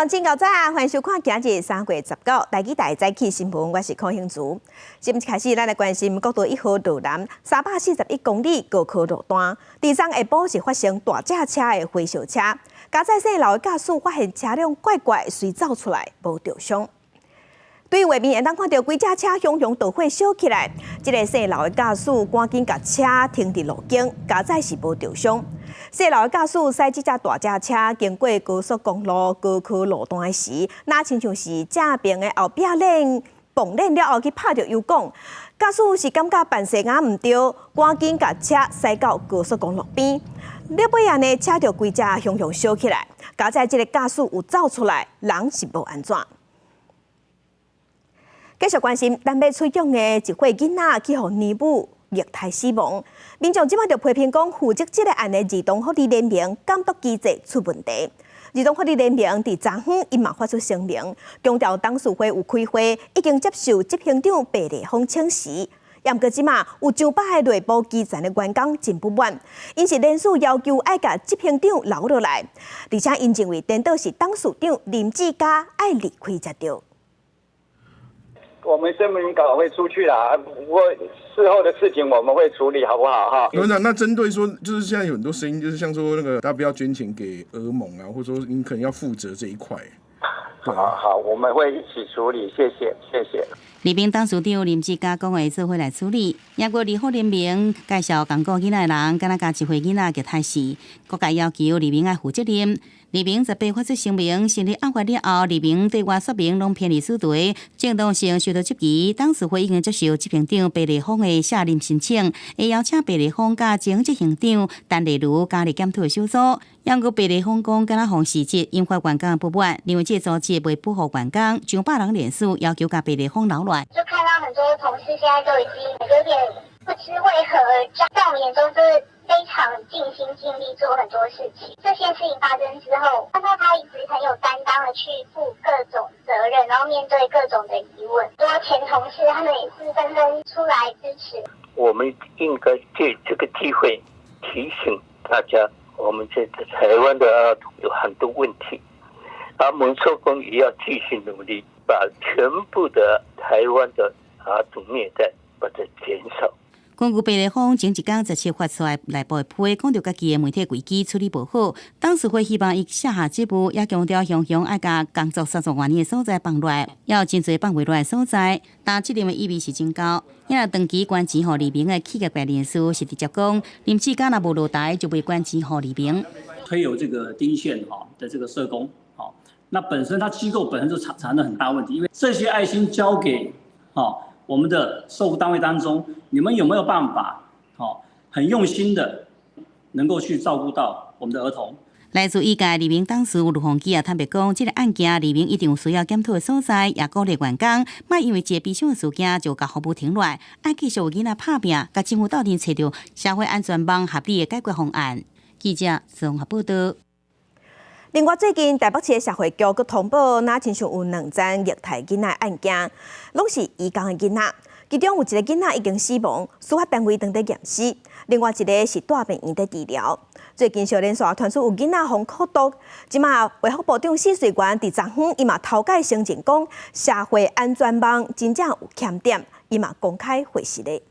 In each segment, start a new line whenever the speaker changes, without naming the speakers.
乡真高早，欢迎收看今日3月19台记台早起新闻，我是柯兴竹。节目一开始，咱来关心国道1号路南341公里高科路段，第3下晡是发生大架车的回烧车，加载线路的驾驶发现车辆怪怪，随走出来，无受伤。对画面，当看到几架车汹汹导火烧起来，这个姓刘的驾驶赶紧把车停伫路径，加载是无受伤。姓刘的驾驶驶这架大架车经过高速公路高科路段时，那亲像是正边的后壁链崩链了后去拍到油管，驾驶是感觉办事啊唔对，赶紧把车驶到高速公路边。了尾啊呢，车就规架汹汹烧起来，加载这个驾驶有走出来，人是无安全。继续关心南北出养的一岁囡仔去互义母虐待死亡，民众即摆就批评讲，负责这个案的儿童福利联盟监督机制出问题。儿童福利联盟伫昨昏伊嘛发出声明，强调董事会有开会，已经接受执行长白丽芳请示。也毋过即马有上百个内部基层的员工真不满，因是连续要求爱甲执行长留落来，而且因认为颠倒是董事长林志嘉爱离开才对。
我们声明稿会出去啦，不过事后的事情我们会处理，好不好？哈。
董事长，那针对说，就是现在有很多声音，就是像说那个大家不要捐钱给儿盟啊，或者说你可能要负责这一块。
好，我们会一起处理，谢谢。
立民董事长林志嘉讲话做伙来处理，也过立法联盟介绍共过囡仔的人，敢若加一岁囡仔虐待死，各界要求立民爱负责任。立民18发出声明，成立案发了后，立民对外说明拢偏离主题，正当性受到质疑。董事会已经接受执行长白丽芳的下任申请，会邀请白丽芳甲前执行长陈丽如加入检讨的小组。央过白丽芳讲，敢若防事迹引发员工不满，因为这组织未保护员工，上百人联署要求甲白丽芳留乱。
就看到很多同事现在都已经有点不知为何而战，在我们眼中就是非常尽心尽力做很多事情。这件事情发生之后，看到他一直很有担当的去负各种责任，然后面对各种的疑问，多前同事他们也是纷纷出来支持。
我们应该借这个机会提醒大家，我们这台湾的儿童有很多问题，而蒙受公也要继续努力，把全部的台湾的儿童虐待把它减少。
根据白丽芳前一天17发出来内部的批，讲到家己的媒体危机处理不好，董事会希望伊下下职务，也强调雄雄爱甲工作工作原因的所在放落来，也有真侪放袂落来的所在，但责任的意味是真高。因若长期关钱予立民的企业白人士是直接讲，林志嘉若无落台，就袂关钱予立民。
推有这个第一线的这个社工，那本身它机构本身就产生了很大问题，因为这些爱心交给我们的受雇单位当中，你们有没有办法很用心的能够去照顾到我们的儿童？
来自医界立民董事卢鸿基也坦白讲，这个案件立民一定有需要检讨的所在，也鼓励员工，莫因为一个悲伤的事件就甲服务停落来，爱继续为囡仔拍拼，甲政府斗阵找到社会安全网合理的解决方案。记者综合报道。
另外，最近台北市的社会局佮通报，那亲像有2宗虐待囡仔案件，拢是移工的囡仔，其中有一个囡仔已经死亡，司法单位正在验尸，另外一个是大病院在治疗。最近小连续传出有囡仔互苦毒，即马卫福部长施水元伫昨昏伊嘛头改声称讲，社会安全网真正有欠点，伊嘛公开回实的。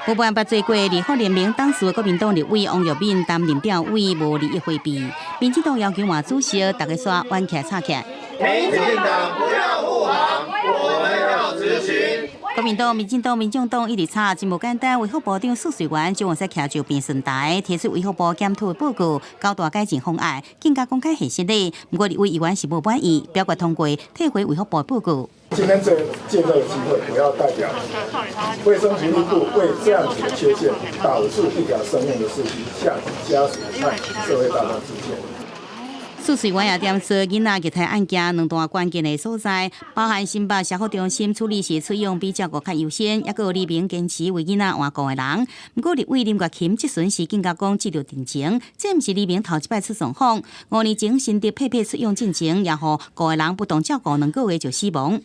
不办捌做过立法联盟董事的国民党立委王玉敏担任调委无利益回避，民进党要求换主席，大家煞弯起来插起来。
民进党不要护航，我们要执行。
国民党、民进党、民众党一直吵，真无简单。卫福部长苏水元将会徛就辩论台，提出卫福部检讨的报告，交代改进方案，更加公开现实的。不过立委议员是无满意，表决通过退回卫福部的报告。
今天借这个机会，我要代表卫生福利部为这样子的缺陷导致一条生命的事情，向家属和社会大众致歉。
苏水元也点说，囡仔虐待案件2大关键的所在，包含新北社福中心处理时采用比照顾较优先，也有立民坚持为囡仔换顾的人。不过立委林月琴即阵时更加讲接到定情，这毋是立民头一摆出状况。5年前新竹配出用进前，也互顾的人不当照顾2个月就死亡。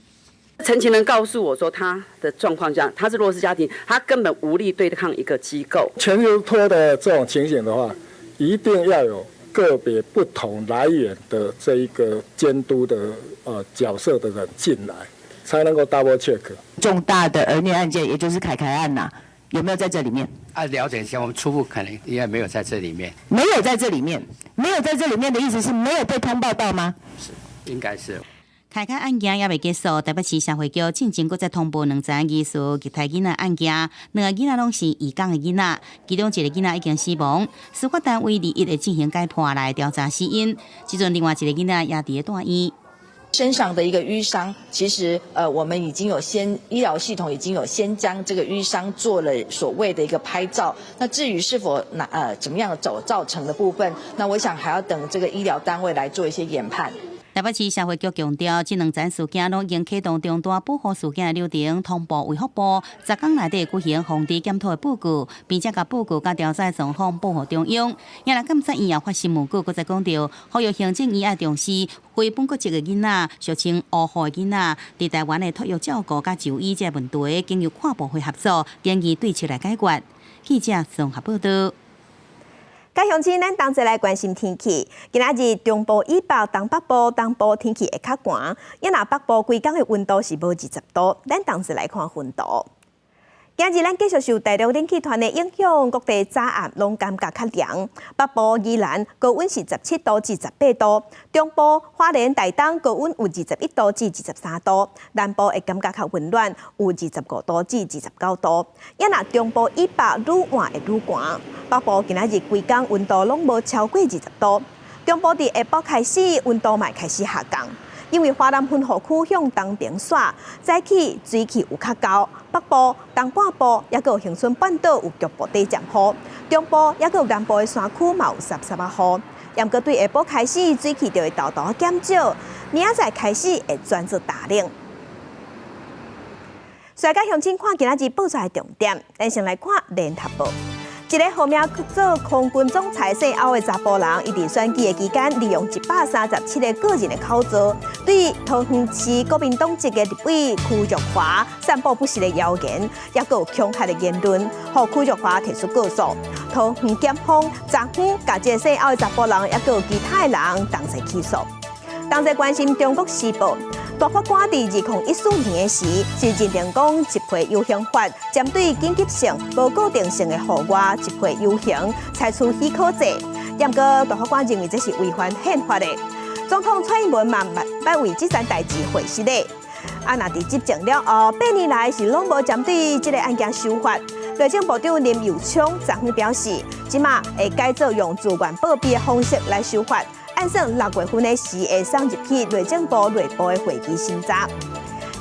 陈情人告诉我说，他的状况这样，他是弱势家庭，他根本无力对抗一个机构。
全由托的这种情形的话，一定要有个别不同来源的这一个监督的角色的人进来，才能够 double check。
重大的儿虐案件，也就是凯案呐，有没有在这里面？
了解一下，我们初步可能应该没有在这里面。
没有在这里面，没有在这里面的意思是没有被通报到吗？
是，应该是。
开案案件也未结束，台北市社会局进前搁再通报2则疑似虐待囡仔案件，2个囡仔拢是移港的囡仔，其中1个囡仔已经死亡，司法单位21日进行解剖来调查死因，即阵另外1个囡仔也伫咧大医。
身上的一个淤伤，其实我们已经有医疗系统已经有先将这个淤伤做了所谓的一个拍照。那至于是否怎么样造成的部分，那我想还要等这个医疗单位来做一些研判。
台北市社会局强调，这2件事件拢已经启动重大保护事件的流程，通报卫福部10天内底举行防治检讨的报告，并且把报告甲调查状况报给中央。也来监察院也发新闻稿，搁再讲到，呼吁行政院要重视非本国籍的囡仔，俗称乌户的囡仔，伫台湾的托育照顾甲就医这问题，经由跨部会合作，建议对策来解决。记者综合报道。
甲乡亲，咱同齐来关心天气。今仔日中部以北、东北部天气会较寒，因若北部规天的温度是无20度。咱同齐来看温度。今日咱继续受大陆冷气团的影响，各地早暗拢感觉较凉。北部宜兰高温是17度至18度，中部花莲台东高温有21度至23度，南部会感觉较温暖，有25度至29度。因若中部以北愈晚会愈寒，北部今仔日规天温度拢无超过20度，中部伫下晡开始温度嘛开始下降。因为华南分河区向东边煞，早起水气有较高，北部、东半部也有恒春半岛有局部地降雨，中部也有南部的山区嘛有湿雨。也过对下晡开始水气就会豆豆减少，明仔载开始会转做大冷。再甲乡亲看今仔日报纸的重点，咱先来看联合报。一个号名做空军总裁姓欧的查甫人，伊伫选举的期间，利用137个个人的口罩，对桃园市国民党籍的立委邱若华散布不实的谣言，也有恐吓的言论，互邱若华提出告诉。桃园检方昨昏甲这个姓欧的查甫人，也有其他的人同齐起诉。同齐关心《中国时报》。大法官伫2014年时，是认定讲集会游行法针对紧急性、无固定性的户外集会游行采取许可制，不过大法官认为这是违反宪法的。总统蔡英文嘛捌为这件代志回释的。若伫执政了后，8年来是拢无针对这个案件修法。内政部长林佑昌昨天表示，即马会改做用自愿报备的方式来修法。按算6月份的时会送入去内政部内部的会议审查。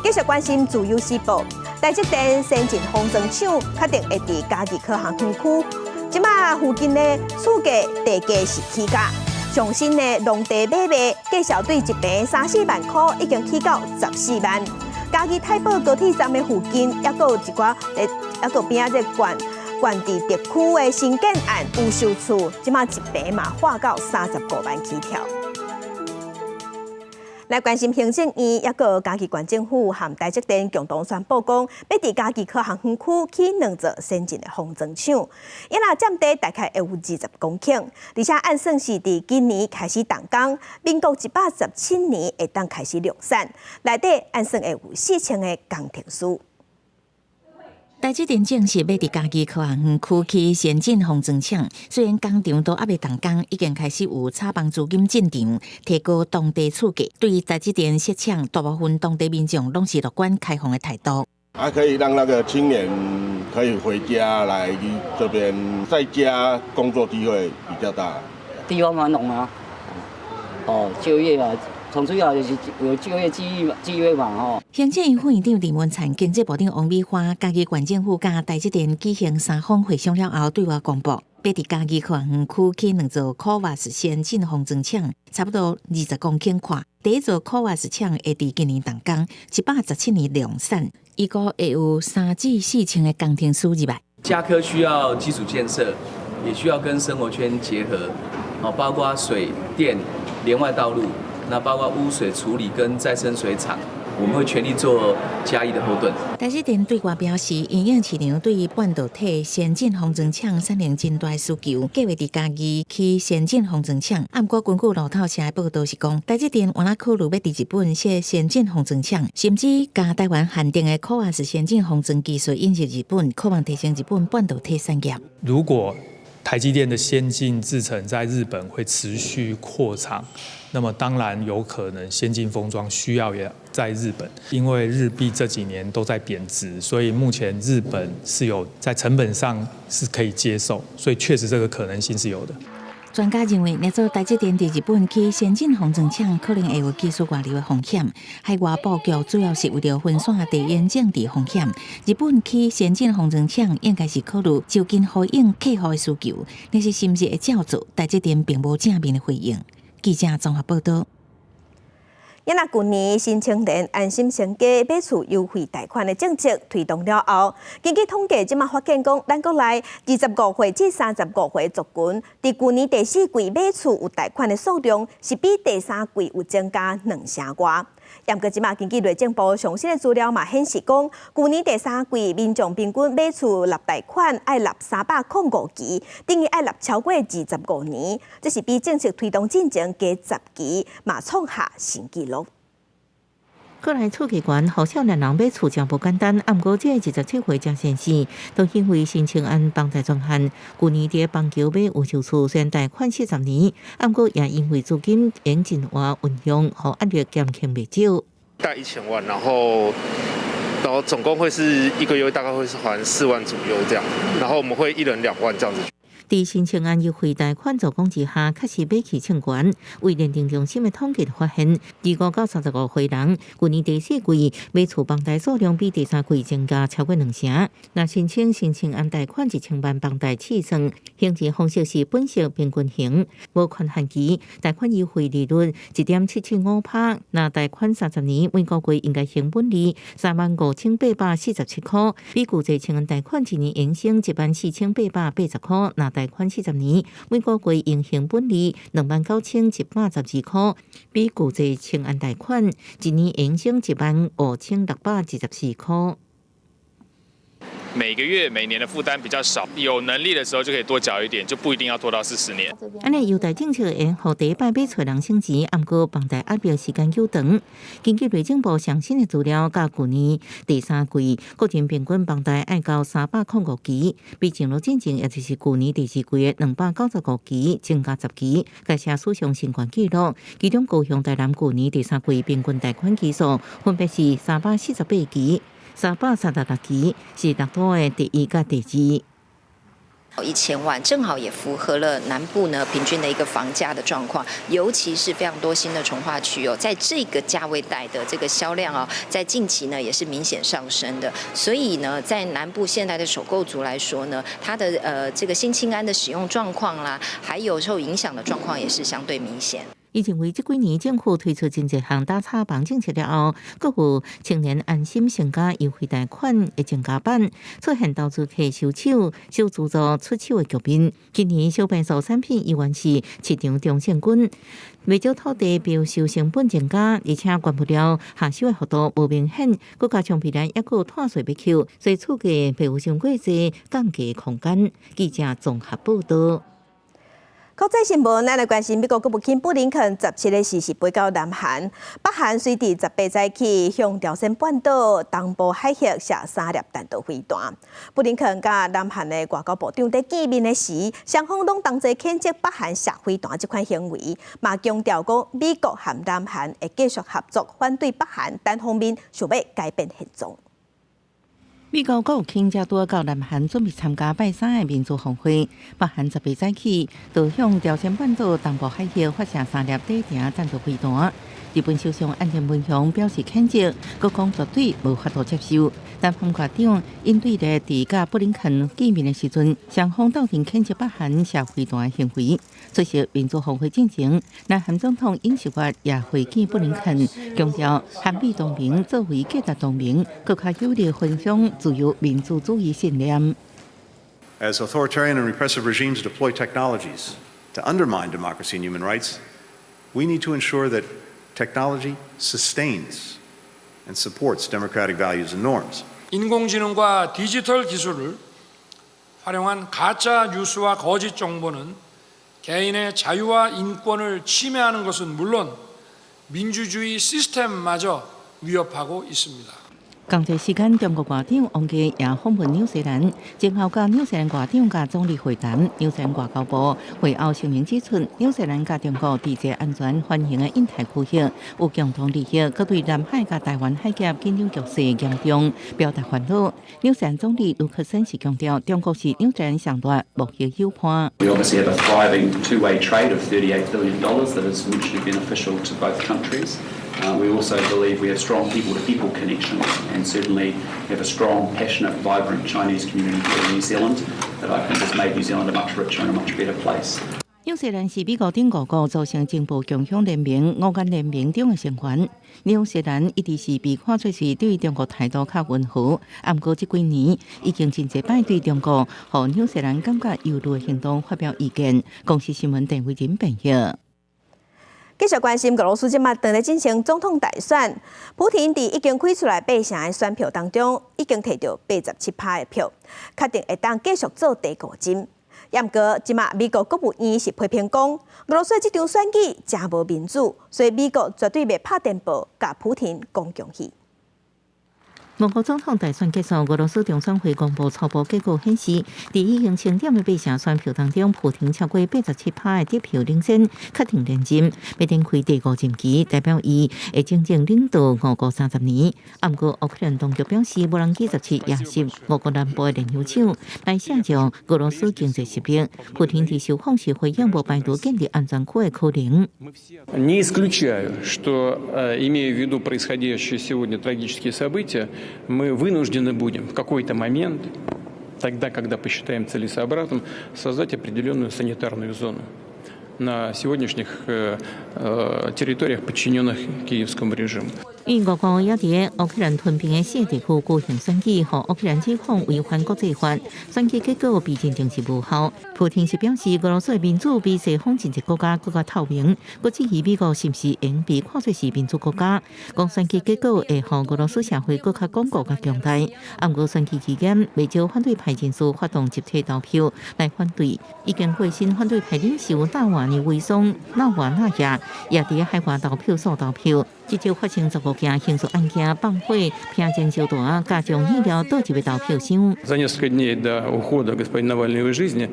继续关心自由时报，台积电先进封装厂确定会伫嘉义科学园区，即马附近的厝价地价是起价，上新的农地买卖计销对一平3-4万块，已经起到14万。嘉义太保高铁站的附近，也有一寡边仔关地地区的新建案有售厝，即马一平嘛划到35万起跳。来关心行政院，也有嘉义县政府和台积电共同宣布讲，要伫嘉义科学园区起2座先进的封装厂，因若占地大概会有20公顷，而且按算是伫今年开始动工，民国117年会当开始量产，内底按算会有4000个工程师。
台积电正式要伫嘉义科学园区起先进封装厂，虽然工厂都还未动工，已经开始有炒房资金进场，提高当地厝价。对于台积电设厂，大部分当地民众拢是乐观开放的态度。
可以让那个青年可以回家来这边，在家工作机会比较大。
地方蛮浓啊，就业啊。从主要就是有就业机会嘛
行政院副院长林文灿、经济部长王美花、嘉义县政府甲台积电举行3方会商了后，对外公布，要伫嘉义科学园区起2座CoWAS先进封装厂，差不多20公顷宽。第一座CoWAS厂会伫今年动工，117年量产，预估会有3至4千个工程师入来。
嘉科需要基础建设，也需要跟生活圈结合，包括水电、连外道路。那包括污水处理跟再生水厂，我们会全力做嘉义的后盾。
台积电对外表示，因应市场对于半导体先进封装厂产能真大需求，计划伫嘉义起先进封装厂。不过，根据路透社的报道是讲，台积电原来考虑要伫日本设先进封装厂，甚至将台湾限定的CoWoS先进封装技术引入日本，渴望提升日本半导体产业。
如果台积电的先进制程在日本会持续扩厂，那么当然有可能先进封装需要也在日本，因为日币这几年都在贬值，所以目前日本是有在成本上是可以接受，所以确实这个可能性是有的。
专家认为，若做台积电伫日本起先进封装厂，可能会有技术外流的风险。海外布局主要是为了分散地缘政治风险。日本起先进封装厂应该是考虑就近回应客户的需求，但是是毋是会照做？台积电并无正面的回应。记者综合报道。
因为去年新青年安心成家买厝优惠贷款的政策推动了后，根据统计，即马发现讲，咱国内25岁至35岁族群，伫去年第4季买厝有贷款的数量是比第3季有增加2成外。不过，即马根据内政部最新的资料嘛显示讲，去年第3季民众平均买厝立贷款爱立305期，等于爱立超过25年，这是比政策推动进程加10期，嘛创下新纪录。
国内厝价悬，好少年人买厝真不简单。不过，这27岁张先生，都因为新青安房贷专项，去年伫邦桥买有售厝，虽然贷款40年，不过也因为资金严禁化运用，和压力减轻不少。
贷1000万，然后总共会是1个月大概会是还4万左右这样，然后我们会1人2万这样子。
伫新青安优惠贷款助攻之下，确实买起清悬。为认定中心的统计发现，25到35岁人，去年第4季买厝房贷数量比第3季增加超过2成。那申请新青安贷款1000万房贷试算，行情方式是本息平均型，无宽限期，贷款优惠利率1.775%。那贷款30年，每个月应该成本利35847块，比旧济青安贷款1年延伸14880块。那贷款40年，每个月应成本利29112块，比旧济青安贷款1年延伸15614块。
每个月、每年的负担比较少，有能力的时候就可以多缴一点，就不一定要拖到40年。
安尼优待政策会让第一摆买厝人省钱，不过房贷压力时间久长。根据内政部最新的资料，较去年第3季，个人平均房贷爱到305期，比前路进程，也就是去年第4季的295期，增加10期，改写史上新高纪录。其中高雄、台南去年第3季平均贷款期数分别是348期。336期是大多的第1甲第2。
1000万正好也符合了南部呢平均的一个房价的状况，尤其是非常多新的重划区哦，在这个价位带的这个销量哦，在近期呢也是明显上升的。所以呢，在南部现在的首购族来说呢，它的这个新青安的使用状况啦，还有受影响的状况也是相对明显。
伊认为，这几年政府推出真侪项打炒房政策了后，各有青年安心成家优惠贷款的增加版，出现投资客收手、小资助出手的局面。今年小平数产品依然是市场中线军，未少土地标售成本增加，而且关不了下手的幅度无明显，佮加上未来还有碳税要扣，所以厝价并有上过侪降价空间。记者综合报道。
国际新闻，咱来关心美国国务卿布林肯17日时飞到南韩，北韩随伫18早起向朝鲜半岛东部海峡射3粒弹道飞弹。布林肯甲南韩的外交部长在见面的时，双方拢同齐谴责北韩射飞弹这款行为，嘛强调讲美国和南韩会继续合作，反对北韩单方面想要改变现状。
美国国务卿才拄到南韩，准备参加拜3的民主峰会。北韩18早起就向朝鲜半岛东部海峡发射3粒短程弹道飞弹。日本首相岸田文雄表示谴责，各讲绝对无法度接受。但韩国长应对咧伫甲布林肯见面的时阵，双方斗阵谴责北韩射飞弹的行为。出席民主峰会进程，南韩总统尹锡悦也会见布林肯，强调韩美同盟作为价值同盟，更加有力分享自由民主主义信念。
As authoritarian and repressive regimes deploy technologies to undermine democracy and human rights, we need to ensure that technology sustains and supports democratic values and norms.
인공지능과 디지털 기술을 활용한 가짜 뉴스와 거짓 정보는 개인의 자유와 인권을 침해하는 것은 물론 민주주의 시스템마저 위협하고 있습니다.
同一时间，中国外长王毅也访问纽西兰，前后甲纽西兰外长甲总理会谈。纽西兰外交部会后声明指出，纽西兰甲中国伫这安全繁荣的印太区域有共同利益，佮对南海甲台湾海峡紧张局势严重表达烦恼。纽西兰总理卢克森是强调，中国是纽西兰上大目标友伴。
We obviously have a thriving two-way trade of $38 billion that is mutually beneficial to both countries. We also believe we have strong people-to-people connections, and certainly have a strong, passionate, vibrant Chinese community here in New Zealand that I think has made New Zealand a much richer and a much better place.
纽西兰是美国等5国组成情报共享联盟5眼联盟中的成员。纽西兰一直是被看作是对中国态度较温和，不过这几年已经真侪摆对中国和纽西兰感觉忧虑的行动发表意见。公司新闻陈伟仁报道。
继续关心俄罗斯即马正在进行总统大选，普廷伫已经开出来8成的选票当中，已经摕到87%的票，确定会当继续做第5任。不过，即马美国国务院是批评讲，俄罗斯这场选举真无民主，所以美国绝对袂拍电报甲普廷讲恭喜。
俄国总统大选结束，俄罗斯中选会公布初步结果显示，在已经清点的8成选票当中，普廷超过87%的得票领先，确定连任，要展开第5任期，代表伊会真正领导俄国30年。不过，乌克兰当局表示，无人27夜袭俄国南部的炼油厂，来下降俄罗斯经济实力。普廷在受访时回应无排除建立安全区的可能。
Не исключаю, что, имея в виду происходящие сегодня трагические события, мы вынуждены будем в какой-то момент, тогда, когда посчитаем целесообразным, создать определенную санитарную зону на сегодняшних территориях, подчиненных киевскому режиму.
因俄国也伫乌克兰吞并的4地区举行选举，和乌克兰指控违反国际法，选举结果被认定是无效。普廷是表示，俄罗斯的民主比西方真济国家更加透明，佮质疑美国是不是应被看作是民主国家。讲选举结果会让俄罗斯社会更加巩固佮强大。不过选举期间，未少反对派人士发动集体投票来反对，已经过身反对派领袖纳瓦尼维松、纳瓦纳亚也伫海外投票所投票。这就发生15件刑事案件，放火、拼争烧弹，加上燃料倒入投票箱。
За несколько дней до ухода господина Навального из жизни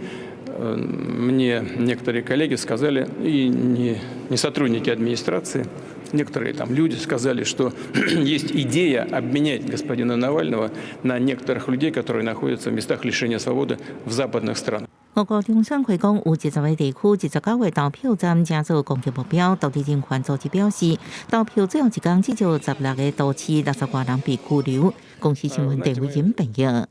мне некоторые коллеги сказали, и не сотрудники администрации, некоторые там люди сказали, что есть идея обменять господина Навального на некоторых людей, которые находятся в местах лишения свободы в западных странах.
俄国中选会讲有10个地区、19个投票站正做攻击目标。独立人权组织表示，投票最后一天至少16个都市60多人被拘留。公司新闻陈伟仁报道。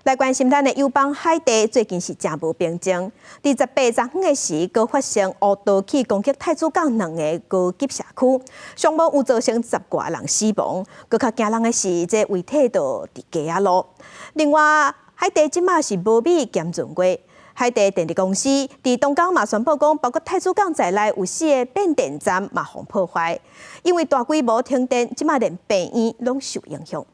来关心咱的友邦海地，最近是真无平静。伫18昨昏的时，佫发生乌刀去攻击太子港2个高级社区，伤亡有造成10多人死亡。佫较惊人的是，这遗体都伫街仔路。另外，海地即马是无米减准过。海地电力公司伫东港嘛宣布讲，包括太子港在内有4个变电站嘛互破坏，因为大规模停电，即马连病院拢受影响。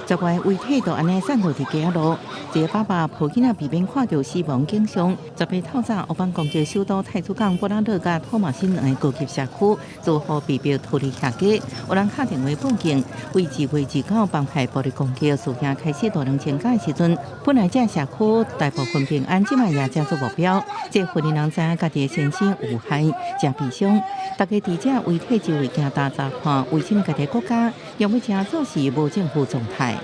10个遗体都安尼散落伫街路，一个爸爸抱囡仔避免看到死亡景象。18透早，乌邦攻击首都太子港、布拉勒甲托马辛两个高级社区，遭互被迫脱离下街。有人打电话报警，为自卫自告帮派暴力攻击，事件开始大量增加的时阵，本来这社区大部分平安，即卖也正做目标。这份人知影家己的先生有害，真悲伤。大家伫这遗体周围行大查看，为什么家己国家要要真做是无政府状态？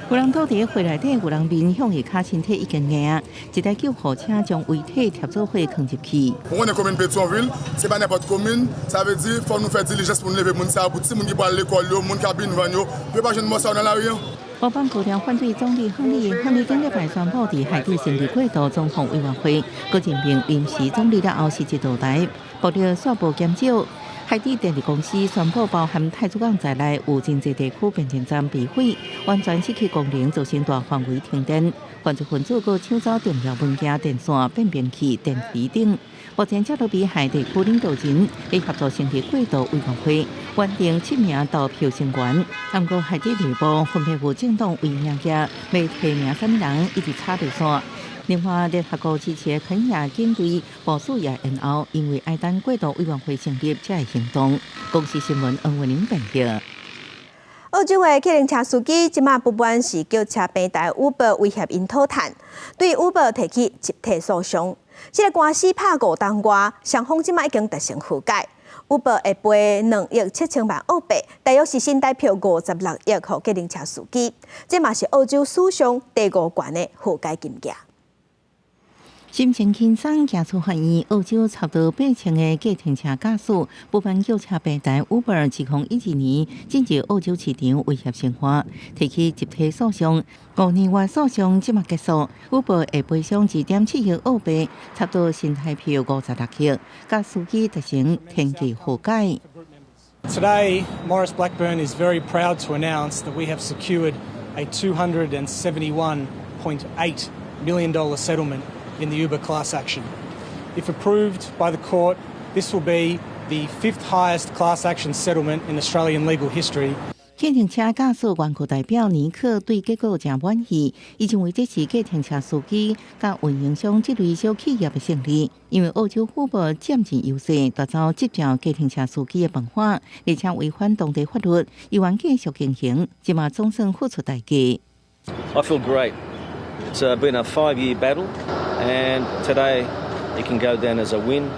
有人倒伫火内底，有人面向下骹身体已经硬，一台救护车将遗体贴做火放入去。
On est commune Pétionville, c'est pas n'importe commune, ça veut dire faut nous faire diligence pour nous lever moun ça, pour petit moun qui va à l'école, moun cabine van yo, peut pas jeune mort dans la rue.
乌邦高调反对总理亨利今礼拜宣布伫海地成立过渡总统委员会，佮任命临时总理了后是一道台，报道宣布减少海底电力公司宣布，包含太祖港在内有真济地区变电站被毁，完全失去功能，造成大范围停电。犯罪分子佫抢走重要物件、电线、变变器、电池等。目前加勒比海地区领导人会合作成立过渡委员会，完定7名投票成员。不过海地内部分别有政党为名家，未提名啥物人一直插袂线。另外，联合国支持的肯亚警队部署也延后，因为爱等过渡委员会成立才会行动。公司新闻黄文玲报道。
澳洲的客运车司机即马不满是叫车平台 Uber 威胁因讨赚，对 Uber 提起集体诉讼。这个官司拍5档外，双方即马已经达成和解。Uber 会赔2亿7千万澳币，大约是新台币56亿，给客运车司机。这嘛是澳洲史上第5悬的和解金额。
心情轻松，行出法院。澳洲差不多8000个计程车驾驶部分叫车平台 Uber 自2012年进入澳洲市场威胁生活，提起集体诉讼。5年外诉讼即马结束 ，Uber 会赔偿2.7亿澳币，差不多新台币56亿，甲司機達成天期和解。
Today, Maurice Blackburn is very proud to announce that we have secured a $271.8 million settlement in the Uber class action. If approved by the court, this will be the 5th highest class action settlement in Australian legal history.
计程车驾驶员国代表尼克对结果真满意，伊认为这是计程车司机甲运营商这类小企业的胜利，因为澳洲福保占尽优势，打造执照计程车司机的办法，而且违反当地法律，依愿继续经营，即嘛总算付出代价。
I feel great. It's been a 5-year battle, and today it can go down as a win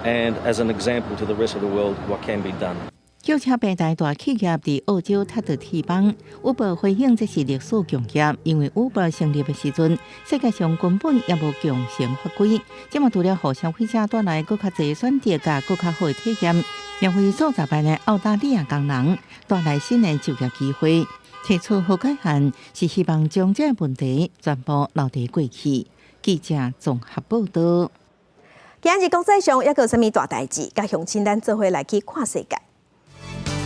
and as an example to the rest of the world what can be done.
轿车平台大企业伫澳洲踢到铁板 ，Uber 回应这是历史强业，因为 Uber 成立的时阵，世界上根本也无强行法规，即嘛除了互消费者带来更较侪选择甲更较好的体验，也为数十万的澳大利亚工人带来新的就业机会。提出和解案是希望将这问题全部留在过去。记者综合报道。
今日国际上还有啥物大代志？甲乡亲咱做伙来去看世界。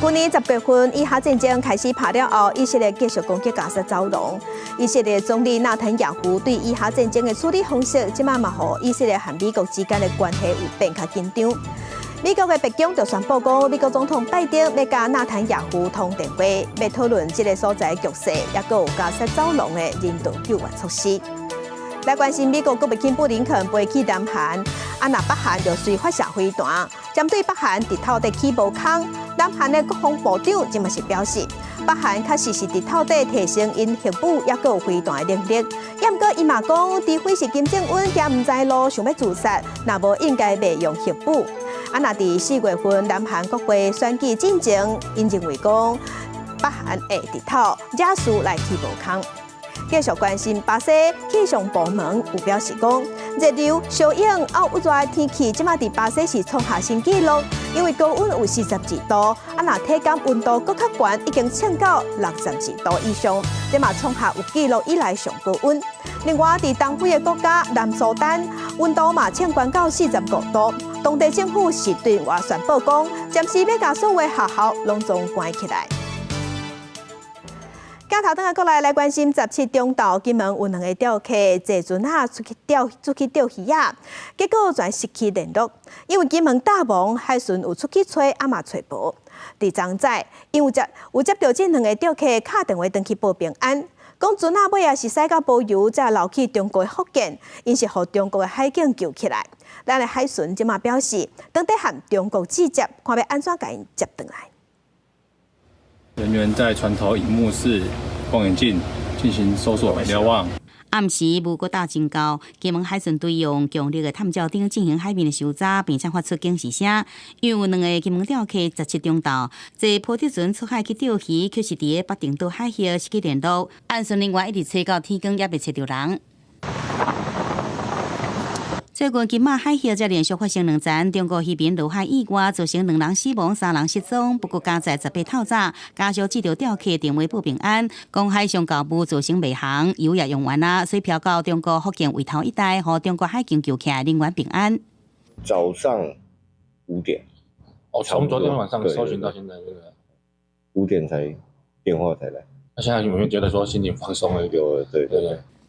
去年10月份，以哈战争开始拍了后，以色列继续攻击加沙走廊。以色列总理纳坦雅胡对以哈战争的处理方式，即马嘛，互以色列和美国之间的关系有变较紧张。美国的白宫就宣布讲，美国总统拜登要甲纳坦雅胡通电话，要讨论这个所在的局势，也佫有加沙走廊的人道救援措施。来关心美国国务卿布林肯飞去南韩，若北韩就随发射飞弹，针对北韩伫土地起无空。南韩的国防部长即嘛是表示，北韩确实是伫土地提升因核武也佫有飞弹的能力。也毋过伊嘛讲，除非是金正恩惊毋知路想要自杀，若无应该袂用核武。若伫4月份南韩国会选举进程，因认为讲北韩会伫土惹事来起无空。继续关心巴西气象部门有表示讲，热流、小影、奥热的天气，即马伫巴西是创下新纪录，因为高温有42度，若体感温度更较悬，已经升到62度以上，即马创下有纪录以来上高温。另外，伫东非的国家南苏丹，温度嘛升悬到45度，当地政府是对外宣布讲，暂时要甲所有的学校拢总关起来。今头等下过来关心17中昼，金门有2个钓客坐船仔出去钓鱼啊，结果全失去联络。因为金门大网海巡有出去找，嘛找无。第昨载，因有接到这2个钓客打电话登去报平安，讲船仔尾也是驶到保油，才流去中国的福建，因是互中国的海警救起来。咱的海巡即马表示，当地和中国直接，看要安怎甲因接回来。
人员在船头荧幕室、望远镜进行搜索瞭望。
暗时雾阁大增高，金门海巡队用强力的探照灯进行海面的搜查，并且发出警示声。因为有2个金门钓客17中昼坐波特船出海去钓鱼，却是伫北定岛海峡失去联络，岸巡人员一直找到天光，也未找到人。最近金马海峡才连续发生2件中国渔民落海意外，造成2人死亡、3人失踪。不过加在18透早，家属接到钓客电话报平安，讲海上交部造成迷航，油也用完啦，所以飘到中国福建围头一带，和中国海警救起来，人员平安。
早上5点，
从昨天晚上搜寻到现在，对不对
？5点才电话才来。
那现在有没有觉得说心情放松了一点？
有，对。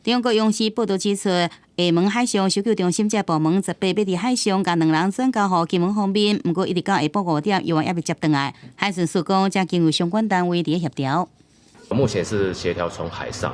中国央视报道指出，厦门海上搜救中心这部门18要伫海上将2人转交予金门方面，不过一直到下晡5点，又还未接回来。海巡署讲，正经由相关单位伫协调。
目前是协调从海上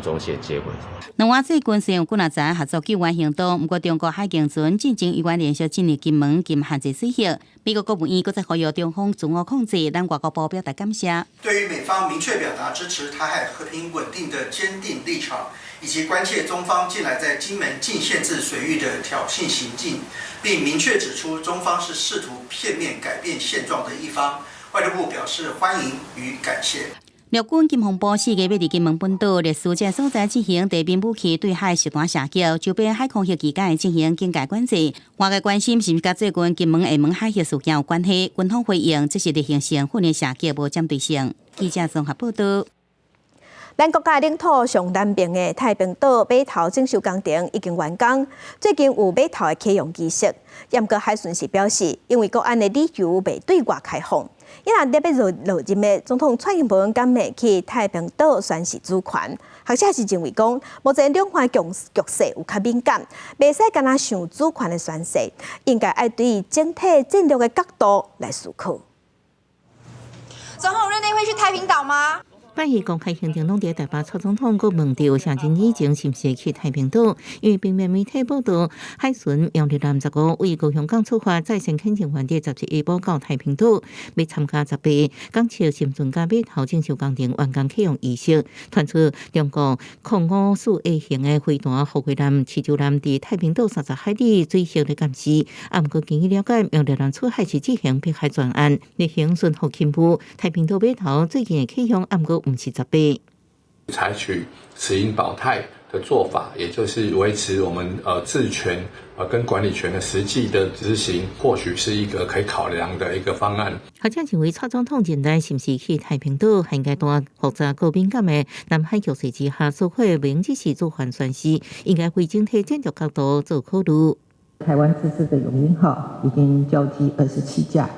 中线接回。
两岸最近虽有几若载合作救援行动，不过中国海警船进前依然连续进入金门，禁限制水域。美国国务院搁再呼吁中方自我控制，咱外交部表达感谢。
对于美方明确表达支持台海和平稳定的坚定立场，以及关切中方近来在金门禁限制水域的挑衅行径，并明确指出中方是试图片面改变现状的一方，外交部表示欢迎与感谢。
陆军金防部4月要伫金门本岛烈屿这所在进行地面武器对海实弹射击，周边海空域期间进行警戒管制。外界关心是毋是甲最近金门厦门海峡事件有关系？军方回应，这是例行性训练射击，无针对性。记者综合报道。
咱国家领土上南边的太平岛码头整修工程已经完工，最近有码头的启用仪式。不过海巡署表示，因为国安的理由未对外开放。伊若特别落任的总统蔡英文敢会去太平岛宣示主权？学者是认为讲，目前两岸局势有较敏感，袂使干那想主权的宣示，应该要对整体战略的角度来思考。
总统任内会去太平岛吗？
拜一公开行程拢伫台北蔡总统阁问到上真以前是毋是去太平岛，因为平面媒体报道，海巡杨立南15为高雄港出发，再先恳请原地17步到太平岛，要参加18港桥新船甲码头整修工程完工启用仪式。传出中国空54 A 型的飞弹护卫舰、持久舰伫太平岛30海里水下的监视。啊，毋过根据了解，杨立南出海是执行迫害专案，例行巡护勤务。太平岛码头最近的启用，啊，毋过不是18。
采取持盈保泰的做法，也就是维持我们治权跟管理权的实际的执行，或许是一个可以考量的一个方案。
学者认为，蔡总统现在是不是去太平岛，还应该在复杂高敏感的南海局势之下，所会明只是主权宣示，应该为整体战略角度做考虑。
台湾自制的永鹰号已经交机27架。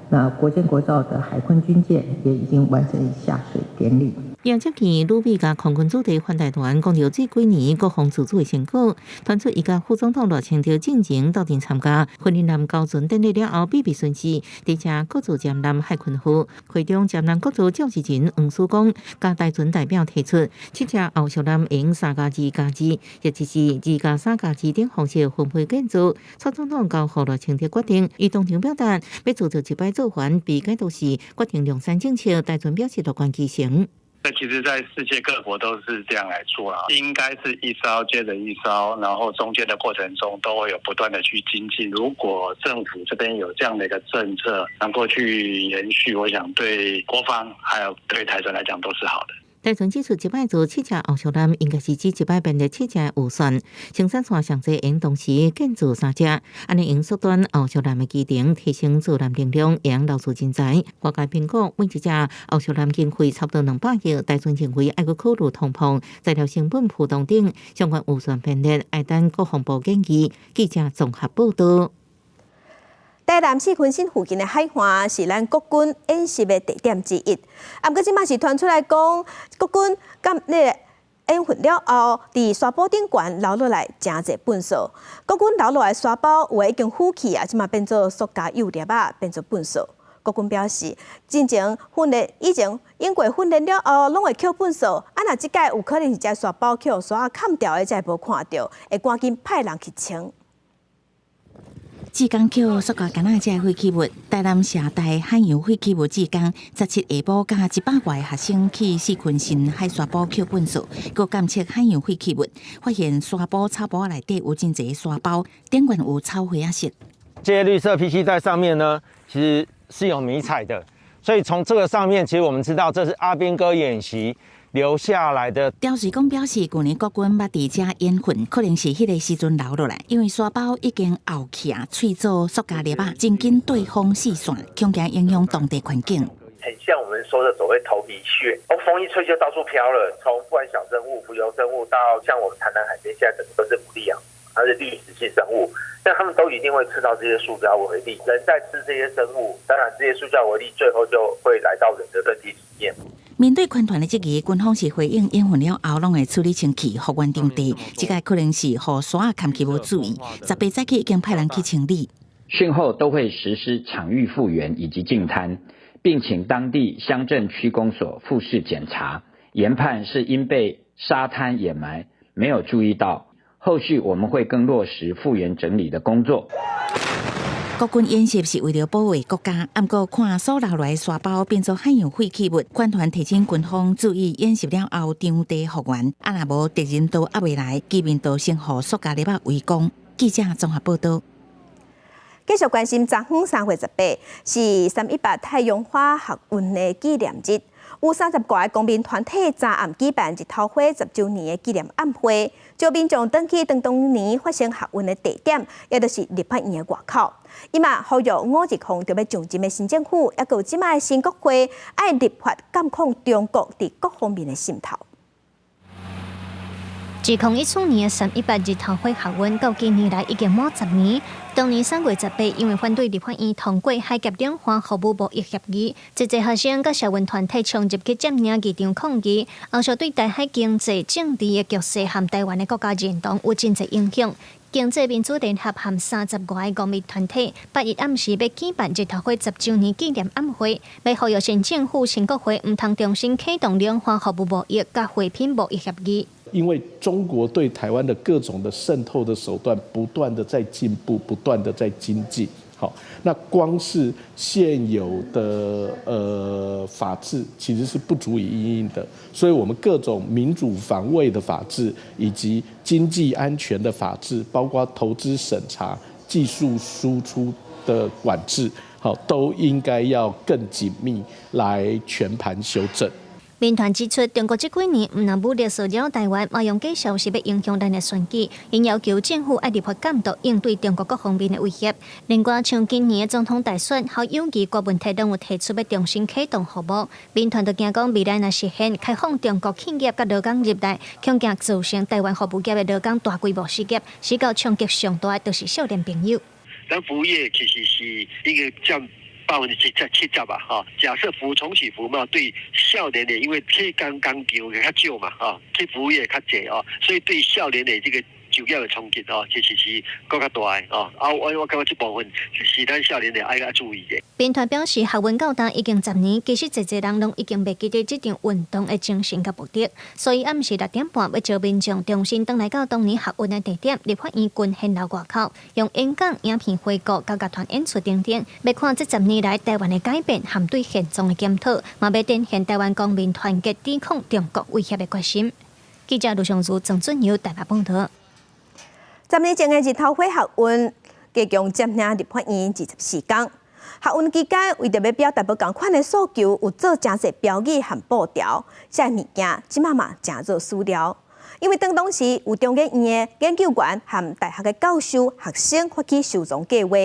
那国建国造的海鲲军舰也已经完成下水典礼。
也接见鲁比甲空军主题反台团，讲到这几年国防自主的成果，传出伊甲副总统罗清潮进前到场参加训练舰交船典礼了后，比顺序，伫遮各组舰舰海军副会中舰舰各组教习群黄曙光甲台船代表提出，7只后续舰用3+2+2，也就是2+3+2等方式分配建筑。蔡总统交予罗清潮决定，伊当场表达要做一摆做完，被解读是决定量产政策，台船表示乐观其成。
这其实，在世界各国都是这样来做啦，应该是一艘接着一艘，然后中间的过程中都会有不断的去精进。如果政府这边有这样的一个政策能够去延续，我想对国防还有对台船来讲都是好的。
台船指出，一摆做7只后续舰，应该是指一摆变的7只有算，生产线上济用同时建造3只，安尼用缩短后续舰的机程，提升造舰力量，用留住人才。外界评估，每一只后续舰经费差不多200亿，台船认为爱去考虑通膨、材料成本浮动等相关预算编列，爱等国防部建议。记者综合报道。台南市昆新附近的海岸是咱国军演习的地点之一，不过即马是传出来讲，国军甲演训了后，伫沙堡顶悬留落来真侪粪扫。国军留落来沙堡有诶已经腐去啊，即马变做塑胶幼粒啊，变做粪扫。国军表示，之前训练以前经过训练了后，拢会捡粪扫。啊，若即届有可能是只沙堡捡沙砍掉的，才无看到，会赶紧派人去清。志刚捡塑胶干仔只废弃物，台南社大海洋废弃物志刚17下晡加100外学生去市昆新海沙堡捡粪扫，佮监测海洋废弃物，发现沙堡草包内底有真侪沙包，顶悬有草灰啊色。
这些绿色 PC 袋上面呢，其实是有迷彩的，所以从这个上面，其实我们知道这是阿兵哥演习留下来的。调查讲表示，去年国军捌伫遮演训，可能是迄个时阵留落来，因为沙包已经沤起啊，脆做塑胶粒啊，真紧对风四散，恐惊影响当地环境。
很像我们说的所谓头皮屑，风一吹就到处飘了。从不管小生物、浮游生物到像我们台南海边，现在整个都是牡蛎啊。而且滤食性生物，那他们都一定会吃到这些塑胶微粒。人在吃这些生物，当然这些塑胶微粒最后就会来到人的身体里面。
面对军团的质疑，军方是回应烟熏了后，拢会处理清气，复原场地。这个可能是雨刷砍起无注意，18早起已经派人去清理。
训后都会实施场域复原以及净滩，并请当地乡镇区公所复试检查，研判是因被沙滩掩埋，没有注意到。后续我们会更落实复原整理的工作。
国军演习是为了保卫国家，不过看所留来沙包变作海洋废弃物，军团提醒军方注意演习了后场地复原，若无敌人都压未来，基面都先予塑胶粒围攻。记者综合报道。
继续关心昨昏3月18是318太阳花学运的纪念日，有30多个公民团体昨暗举办日头花10周年的纪念晚会，招民众登去当年发生学运的地点，也就是立法院的外口。伊嘛呼吁5日空就要上任的新政府，也有即卖新国会爱立法监控中国伫各方面的渗透。
自2014年的318日头花学运到今年来已经满10年。当年3月18，因为反对立法院通过海峡两岸服务贸易协议，一些学生甲社运团体冲入去占领议场抗议，后续对台海经济、政治的局势和台湾的国家认同有真侪影响。经济民主联合和30多个公民团体8日暗时要举办日头花10周年纪念晚会，要呼吁新政府、新国会唔通重新启动两岸服务贸易甲货品贸易协议。
因为中国对台湾的各种的渗透的手段不断的在进步，不断的在精进。好，那光是现有的法治其实是不足以因应的，所以我们各种民主防卫的法治，以及经济安全的法治，包括投资审查、技术输出的管制，好，都应该要更紧密来全盘修正。
民团指出，中国这几年唔能武力骚扰台湾，马用继续是要影响咱的选举，因要求政府爱立法监督应对中国各方面的威胁。另外，像今年的总统大选，和有议各问题都有提出要重新启动服务。民团就惊讲，未来若实现开放中国企业甲劳工入来，恐惊造成台湾服务业的劳工大规模失业，使到冲击上大的就是少年朋友。
咱服务业其实是一个占70%吧，哈。假设重启服务嘛，对少年的，因为去工场较少嘛，哈，去服务业较济哦，所以对少年的这个就业的冲击哦，其实是更加大的哦。我感觉这部分是咱少年的爱较注意的。
民团表示，学运到今已经10年，其实侪人拢已经袂记得这场运动的精神甲目的，所以暗时6点半要招民众重新登来到当年学运的地点，立法院群现楼外口，用演讲、影片回顾、甲乐团演出等等，要看这10年来台湾的改变和对现状的检讨，嘛要展现台湾公民团结抵抗中国威胁的决心。记者卢尚如、郑俊尧台北报道。
10年前的日头花学运，加强占领立法院24天。学运期间，为着要表达不同款的诉求，有做真侪标语和布条，这物件即马嘛真做输了。因为当时有中研院的研究员和大学的教授、学生发起收藏计划，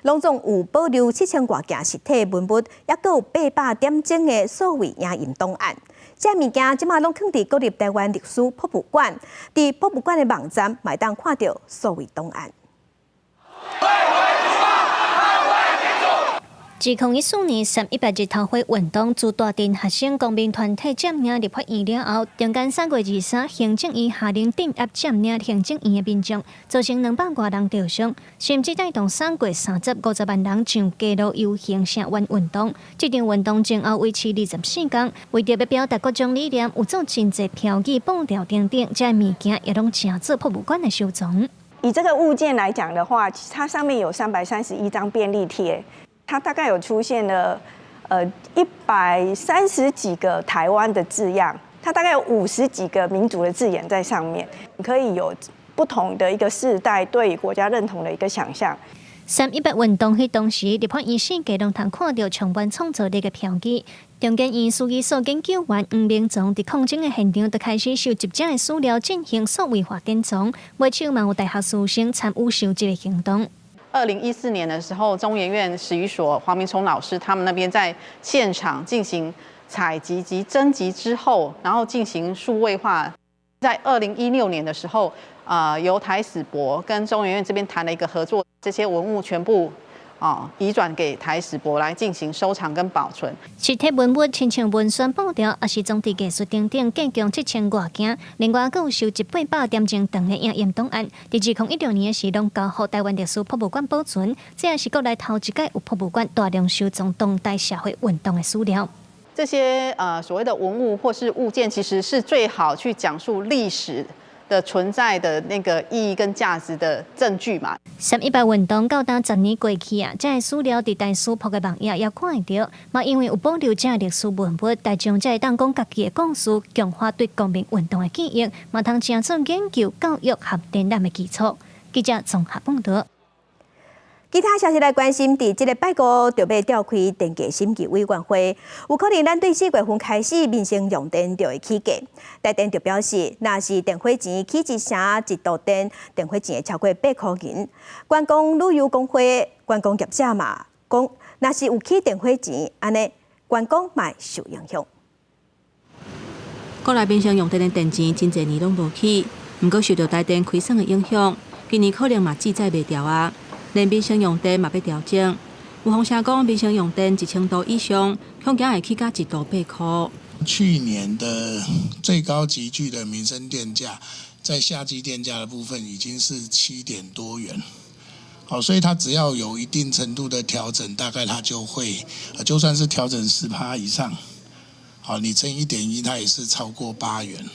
拢总有保留7000多件实体文物，也佫有800点钟的数位影音档案。这物件即马拢放伫国立台湾历史博物馆，伫博物馆的网站嘛当看到数位档案。
自2014年318日头花运动自大镇学生公民团体占领立法院了后，中间3月23，行政院下令镇压占领行政院的民众，造成200多人受伤，甚至带动3月30、50万人上街路游行声援运动。这场运动前后维持24天，为着要表达各种理念，有做真侪标语、布条等等，这物件也拢正做博物馆的收藏。
以这个物件来讲的话，它上面有331张便利贴。它大概有出现了130几个台湾的字样，它大概有50几个民主的字眼在上面，可以有不同的一个世代对国家认同的一个想象。
318运动迄当时，立法院世界拢通看到重办创造力的标语。中研院书记所研究员黄明宗伫抗争的现场，就开始收集者的资料，进行数位化典藏。尾手嘛有大学师生参与收集的行动。
2014年的时候，中研院史语所黄明聪老师他们那边在现场进行采集及征集之后，然后进行数位化。在2016年的时候，由台史博跟中研院这边谈了一个合作，这些文物全部移转给台史博来进行收藏跟保存。
实体文物亲像文宣布条，也是总体艺术等等计共7000多件，另外更有收集800点钟长的影音档案。在2016年的时，拢交予台湾历史博物馆保存，这也是国内头一届有博物馆大量收藏当代社会运动的资料。
这些所谓的文物或是物件，其实是最好去讲述历史的存在的那个意义跟价值的证据嘛。318运动到达10年过去啊，这个资料伫台史博的网页也看得到，嘛因为有保留这历史文物，大众才会当讲家己的故事，强化对公民运动的记忆，嘛通成做研究、教育和展览的基础。记者综合报道。
其他消息来关心，伫这个拜五就要召开电价审议委员会，有可能咱对4月份开始民生用电就会起价。台电就表示，若是电费钱起一成一度电，电费钱会超过8块银。观光旅游工会观光业者嘛讲，若是有起电费钱，安尼观光嘛会受影响。
国内民生用电的电钱真侪年拢无起，不过受到台电亏损的影响，今年可能嘛记载袂掉啊。连民生用电嘛要调整，有风声讲民生用电1000度以上，恐惊会起价1度8块。
去年的最高级距的民生电价，在夏季电价的部分已经是7点多元。好，所以它只要有一定程度的调整，大概它就会，就算是调整10%以上，好，你乘1.1，它也是超过8元。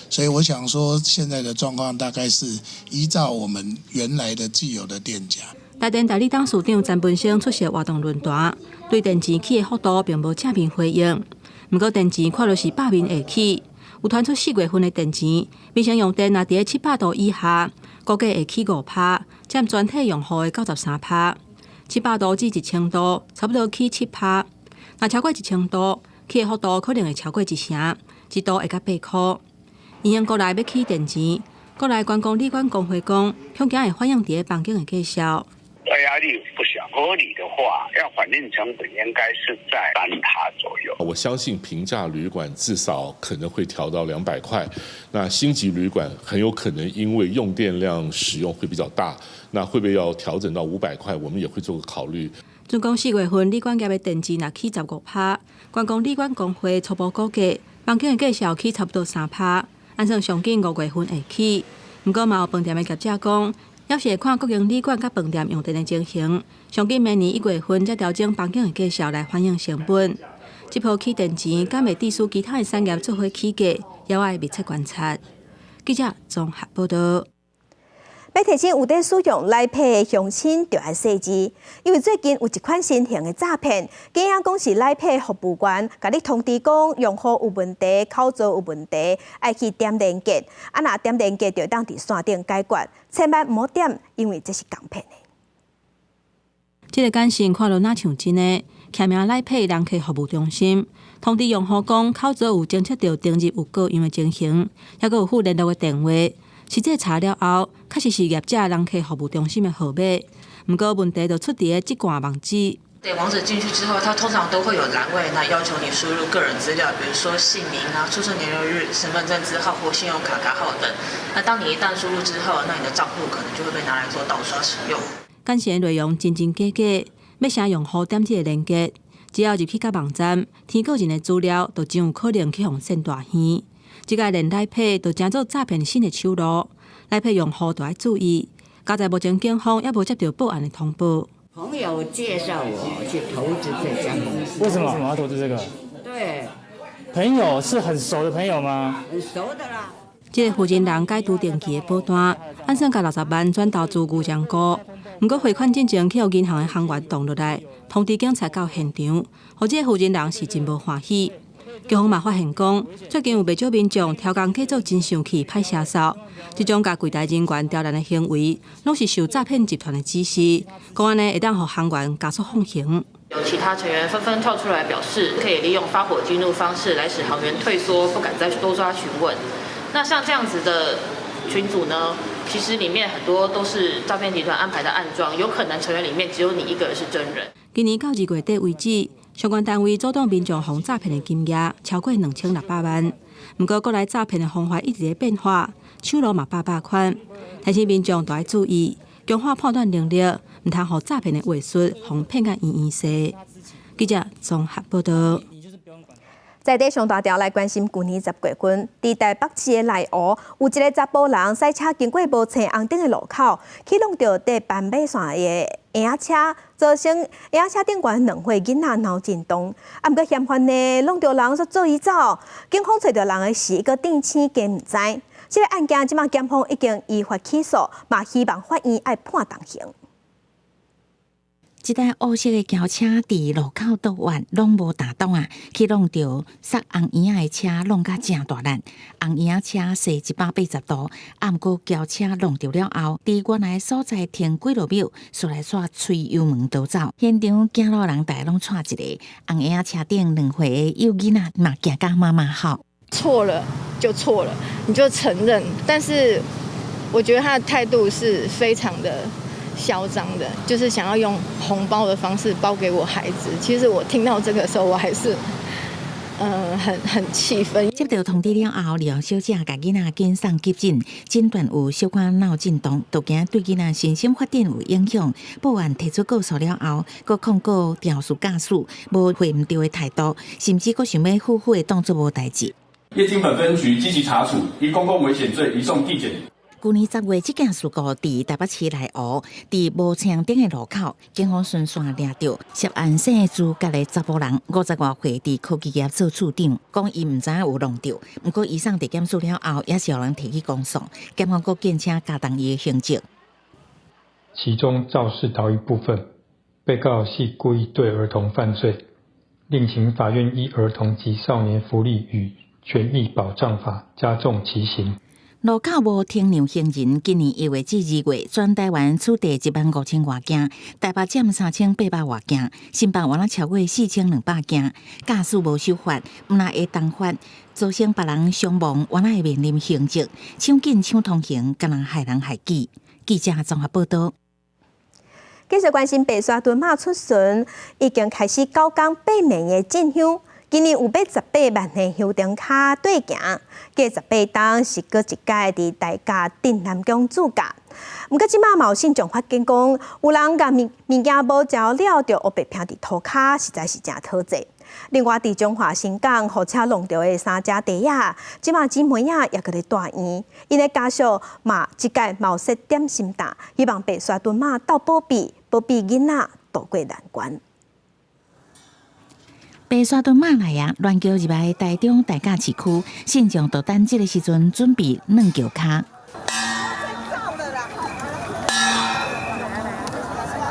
所以我想说，现在的状况大概是依照我们原来的既有的电价。
台电代理董事长詹本生出席活动论坛，对电钱起的幅度并无正面回应。不过电钱看落是8面会起，有传出4月份的电钱，民生用电若伫700度以下，估计会起5%，占全体用户的93%。700度至1000度，差不多起7%。若超过1000度，起的幅度可能会超过1成，1度会到8块。因应国内要起电钱，国内观光旅馆工会讲，恐惊会反映伫房间的价销。
压力不小，合理的话，要反映成本应该是在3%左右。
我相信平价旅馆至少可能会调到200块，那星级旅馆很有可能因为用电量使用会比较大，那会不会要调整到500块？我们也会做个考虑。
准讲4月份旅馆业的电钱若起15%，观光旅馆工会初步估计，房间的价销起差不多3%，按算上紧5月份会起。不过嘛有饭店的业者讲，要是会看国营旅馆甲饭店用电的情形，上紧明年1月份才调整房间的价销来反映成本。这波起电钱敢会抵使其他的产业做伙起价，也要密切观察。记者综合报道。
要提醒有在使用来配的乡亲，就要细致，因为最近有一款新型的诈骗，竟然讲是来配服务员，甲你通知讲用户有问题、口座有问题，爱去点连结，若点连结就当伫线顶解决，千万唔好点，因为这是港骗的。
这个简讯看落哪像真的，徛名来配人客服务中心，通知用户讲口座有侦测到登入有各样的情形，还佫有附联络的电话。实际查了后，确实是业者人客服务中心的号码，不过问题就出伫即挂网址。
对，网址进去之后，它通常都会有栏位，那要求你输入个人资料，比如说姓名啊、出生年月日、身份证字号或信用卡卡号等。那当你一旦输入之后，那你的账户可能就会被拿来做盗刷使用。
简讯内容真真假假，要啥用户点这个连结，只要入去到网站，填个人的资料，就真有可能去互骗大耳。即个连来配就成做诈骗新的手路，来配用户都要注意。加在目前警方也无接到报案的通报。
朋友介绍我去投资这家公司。
为什么要投资这个？
对，
朋友是很熟的朋友吗？
很熟的啦。
这个负责人解除定期的保单，按算甲60万转投资牛羊股，不过汇款进前去互银行的行员挡落来，通知警察到现场，互这个负责人是真无欢喜。警方嘛发现讲，最近有不少民众挑工假作真相去歹车手，这种甲柜台人员刁难的行为，拢是受诈骗集团的指示，公安呢会当互行员加速放行。
有其他成员纷纷跳出来表示，可以利用发火激怒方式来使行员退缩，不敢再多抓询问。那像这样子的群组呢，其实里面很多都是诈骗集团安排的暗桩，有可能成员里面只有你一个人是真人。
今年到2月底为止，相关单位阻挡民众防诈骗的金额超过2600万，不过，国内诈骗的方法一直在变化，手路嘛百款，提醒民众都要注意，强化判断能力，唔通互诈骗的话术互骗甲圆细。记者综合报道。
在地上大条来关心，去年10月份，伫台北市的内湖，有一个查甫人驶车经过无青红灯的路口，去弄到第斑马线的婴车，造成婴车顶悬2岁囡仔脑震荡。啊，毋过嫌犯呢，弄到人煞做伊走，警方找到人的是一个定亲加毋知。这个案件即马检方已经依法起诉，嘛希望法院爱判重刑。
一台黑色的轿车伫路口倒弯，拢无打动啊，去弄到塞红婴仔的车，弄甲正大力。红婴仔车驶180度，啊，毋过轿车弄到了后，伫原来所在停几落秒，煞来煞吹油门逃走。现场行路人大拢带一个红婴仔车顶2岁的幼囡仔，嘛行甲妈妈好。
错了就错了，你就承认。但是我觉得他的态度是非常的嚣张的，就是想要用红包的方式包给我孩子。其实我听到这个时候，我还是很气愤。
接到通知了后，李小姐甲囡仔紧送急诊，诊断有小可脑震荡，都惊对囡仔身心发展有影响。报案提出告诉了后，佫控告肇事驾驶，无会唔对的态度，甚至佫想要呼呼的当作无代志。
业经本分局积极查处，以公共危险罪移送地检。
去年10月，这件事故伫台北市内湖，伫无青灯的路口，警方顺线抓到涉案姓朱家的查甫人，50多岁，伫科技业做处长，讲伊唔知影有弄到，不过以上伫检视了后，也是有人提起公诉，检方佫建请加重伊的刑责。
其中肇事逃逸部分，被告系故意对儿童犯罪，另请法院依儿童及少年福利与权益保障法加重其刑。
路口无停让行人，今年1月至2月，全台湾处地15000外件，台北占3800外件，新北原来超过4200件。驾驶无守法，毋但会当罚，造成别人伤亡，原来会面临刑责。抢警抢通行，敢若害人害己。记者综合报道。
继续关心白沙屯马出巡，已经开始9天8暝的进香。今年有18万的香灯卡对行，计18档是搁一届伫大甲镇南宫主驾。毋过即马嘛有信众发现讲，有人甲物件无照了，就黑白拼伫涂骹，实在是真讨债。另外，伫中华新港火车弄到的3只地仔，即马姊妹仔也搁咧大院，因的家属嘛即届冒设点心担，希望白沙屯马斗保庇囡仔渡过难关。
白沙屯马来啊，乱桥入来台中大甲市区，信众就等这个时阵准备软桥卡。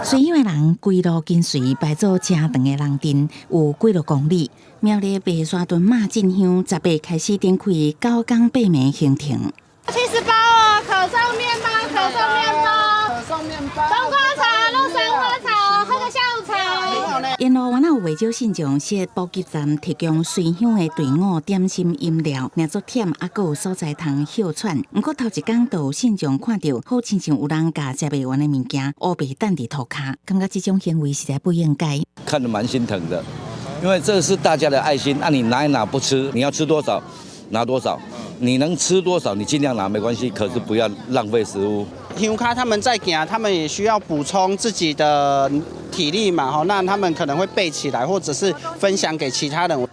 随行的人规路跟随排做车长的人阵，有几落公里。苗栗白沙屯马进香18开始展开9天8暝行程。
70包哦，可颂面包，可颂面包，冬瓜茶、鹿山花茶，喝个下午茶。
沿路原来有未少信众设补给站，提供随香的队伍点心饮料，让足忝，还佫有所在通休喘。不过头一天就有信众看到，好亲像有人甲食袂完的物件，黑白等伫涂骹，感觉这种行为实在不应该。
看得蛮心疼的，因为这是大家的爱心，你拿一拿不吃，你要吃多少拿多少，你能吃多少你尽量拿没关系，可是不要浪费食物。
香卡他们在行，他们也需要补充自己的体力嘛，那他们可能会背起来，或者是分享给其他人。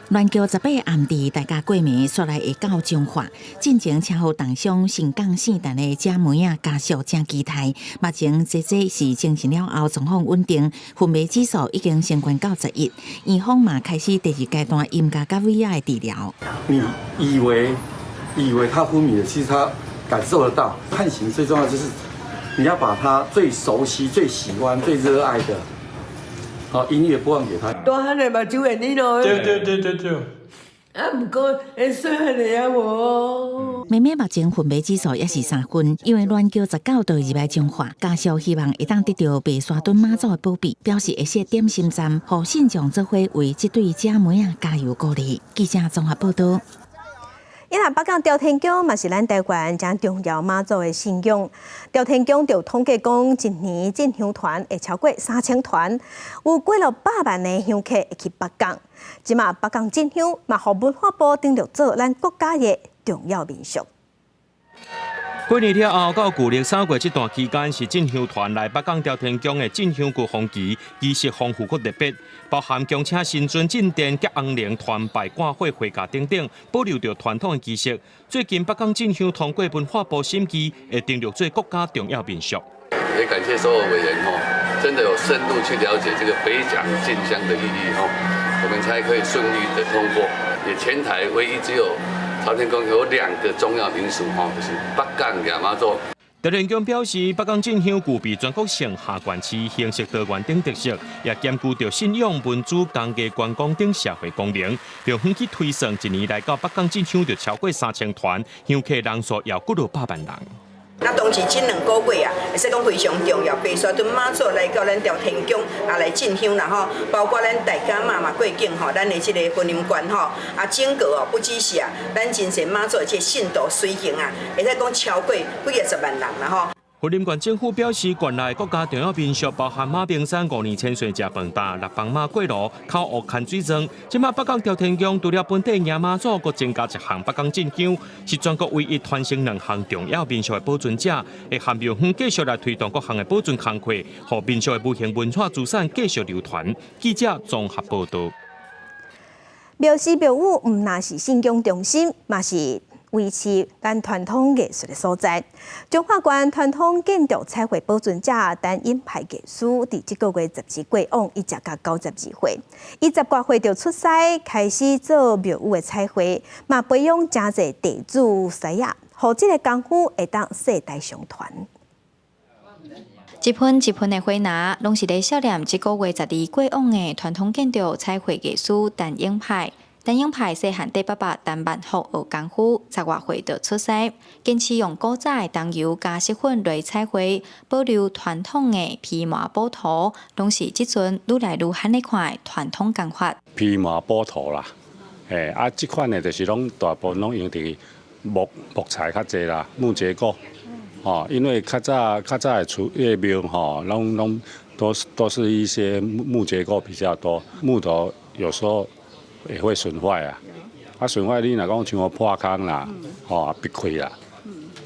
乱桥18暗地，大家过暝煞来会到彰化，进前车祸当伤新港县站的姐妹仔家属真期待。目前这是清醒了后状况稳定，分泌指数已经升悬到11，院方嘛开始第2阶段严格甲 VR 的治疗。
你以为他昏迷了，其实他感受得到。判刑最重要就是你要把他最熟悉、最喜欢、最热爱的。好，音乐播放给他。
大汉的目睭会你咯。对。啊，不过会细汉的啊无。
妹妹目前分泌指数也是3分，因为乱桥19度入来彰化，家属希望会当得到白沙屯妈祖的保庇，表示会设点心站，互信众做伙为这对姐妹仔加油鼓励。记者综合报道。
因为北港朝天宫嘛是咱台湾真重要妈祖的信仰。朝天宫就统计讲，一年进香团会超过3000团，有过了100万的香客会去北港。即马北港进香嘛，互文化部定着做咱国家的重要民俗。
过年了后，到旧历3月这段期间，是进香团来北港朝天宫的进香高峰期，仪式丰富佮特别，包含供请新尊进殿、结红莲、团拜、挂火、回家等等，保留着传统的仪式。最近北港进香通过文化部审议，会定入做国家重要民俗。
也感谢所有委员真的有深入去了解这个北港进香的意义我们才可以顺利的通过。也全台唯一只有朝天宫有2个重要民俗就是北港夜妈祖。
朝天宫表示，北港进香具备全国性下关市形式多元等特色，也兼具着信仰、文主、工艺、观光等社会功能。用远去推算，一年来到北港进香就超过3000团，香客人数也过了8万人。
那当时这2个月啊，会使讲非常重要。白沙屯妈祖来到咱朝天宫来进香啦包括咱大家嘛过境咱的这个婚姻观整个不只是咱真神妈祖的这信徒随行会使讲超过几个10万人啦
云林县政府表示，原来国家重要民俗包含马冰山5年千岁吃饭大、6帮马过路、口湖看水庄。即马北港朝天宫除了本地夜妈祖，佮增加1项北港进香，是全国唯一传承2项重要民俗的保存者，会含庙方继续来推动各项的保存工作，让民俗的无形文化资产继续流传。记者综合报道。
庙寺庙宇唔那是信仰中心，嘛是维持咱传统艺术的所在。中华县传统建筑彩绘保存者陈英派艺师，伫这个月12过往，伊才到92岁，伊10多岁就出师，开始做庙宇的彩绘，嘛培养真侪地主师爷，互这个功夫会当世代相传。
一盆一盆的花篮，拢是咧纪念这个月12过往的传统建筑彩绘艺师陈英派。陈英派细汉底爸爸陈万福学功夫，10多岁就出师，坚持用古早的桐油加色粉来彩绘，保留传统的皮麻补涂，拢是即阵愈来愈罕咧看的传统工法。
皮麻补涂啦，这款的就是拢大部分拢用伫木材较济啦，木结构。因为较早的庙拢都是一些木结构比较多，木头有时候也会损坏损坏你若讲像破空啦，壁开啦，